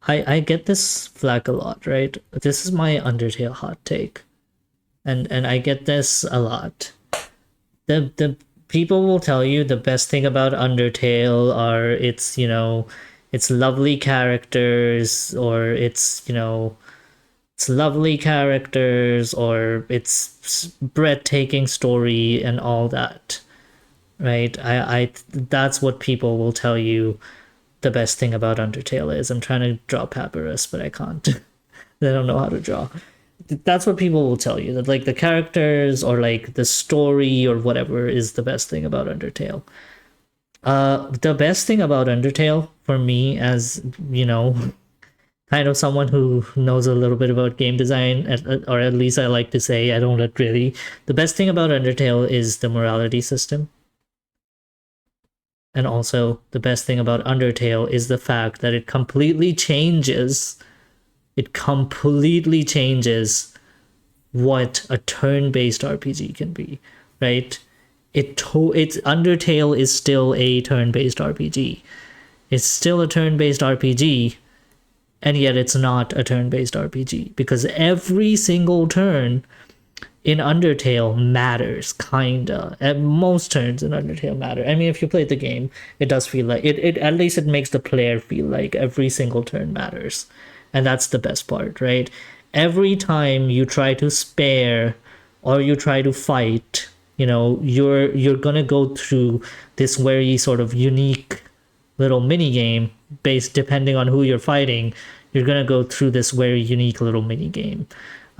I get this flack a lot, right? This is my Undertale hot take, and I get this a lot. The people will tell you the best thing about Undertale are its lovely characters, or it's lovely characters, or its breathtaking story and all that, right? I That's what people will tell you the best thing about Undertale is. I'm trying to draw Papyrus, but I can't. I don't know how to draw. That's what people will tell you, that like the characters or like the story or whatever is the best thing about Undertale. The best thing about Undertale for me, as you know, kind of someone who knows a little bit about game design, or at least I like to say, I don't really. The best thing about Undertale is the morality system. And also, the best thing about Undertale is the fact that it completely changes what a turn-based RPG can be, right? It's Undertale is still a turn-based RPG. It's still a turn-based RPG, and yet it's not a turn-based RPG because every single turn in Undertale matters, kinda. And most turns in Undertale matter. I mean, if you played the game, it does feel like it at least it makes the player feel like every single turn matters. And that's the best part, right? Every time you try to spare or you try to fight, you're gonna go through this very sort of unique little mini game based depending on who you're fighting. You're gonna go through this very unique little mini game.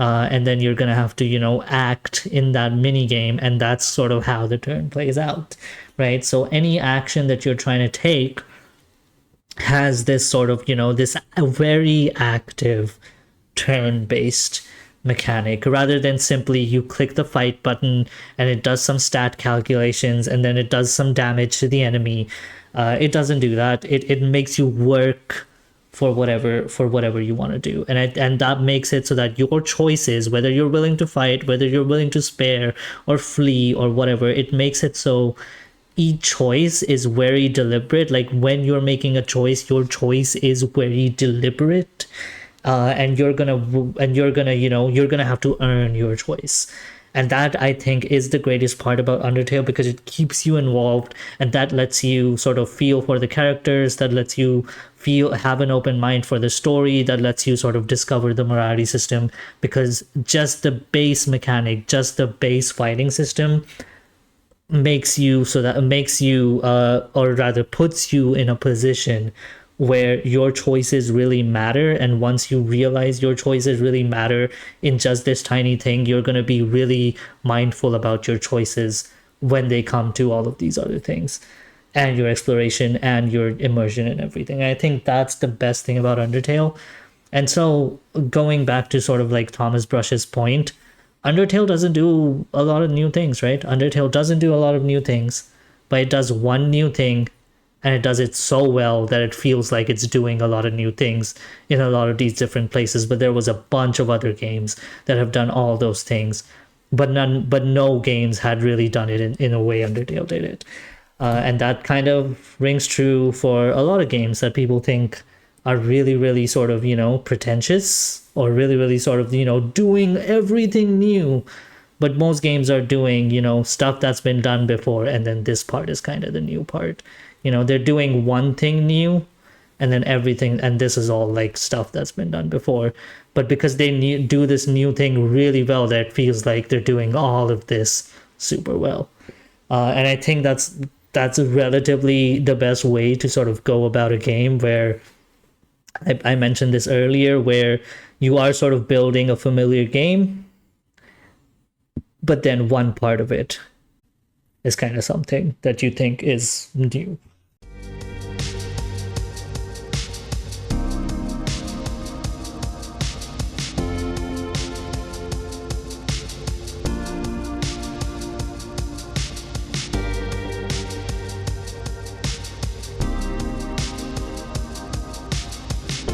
And then you're gonna have to, act in that mini game, and that's sort of how the turn plays out, right? So any action that you're trying to take has this sort of, this very active turn-based mechanic, rather than simply you click the fight button and it does some stat calculations and then it does some damage to the enemy. It doesn't do that. It makes you work for whatever you want to do, and that makes it so that your choices, whether you're willing to fight, whether you're willing to spare or flee or whatever, it makes it so each choice is very deliberate. Like when you're making a choice, your choice is very deliberate, and you're gonna have to earn your choice. And that, I think, is the greatest part about Undertale, because it keeps you involved, and that lets you sort of feel for the characters, that lets you have an open mind for the story, that lets you sort of discover the morality system, because just the base mechanic, just the base fighting system makes you or rather puts you in a position where your choices really matter. And once you realize your choices really matter in just this tiny thing, you're going to be really mindful about your choices when they come to all of these other things, and your exploration and your immersion and everything. I think that's the best thing about Undertale. And so, going back to sort of like Thomas Brush's point, Undertale doesn't do a lot of new things, right? Undertale doesn't do a lot of new things, but it does one new thing, and it does it so well that it feels like it's doing a lot of new things in a lot of these different places. But there was a bunch of other games that have done all those things, but no games had really done it in a way Undertale did it. And that kind of rings true for a lot of games that people think are really, really sort of, pretentious, or really, really sort of, doing everything new. But most games are doing, stuff that's been done before, and then this part is kind of the new part. They're doing one thing new, and then everything, and this is all like stuff that's been done before. But because they do this new thing really well, that feels like they're doing all of this super well. And I think that's relatively the best way to sort of go about a game, where I mentioned this earlier, where you are sort of building a familiar game, but then one part of it is kind of something that you think is new.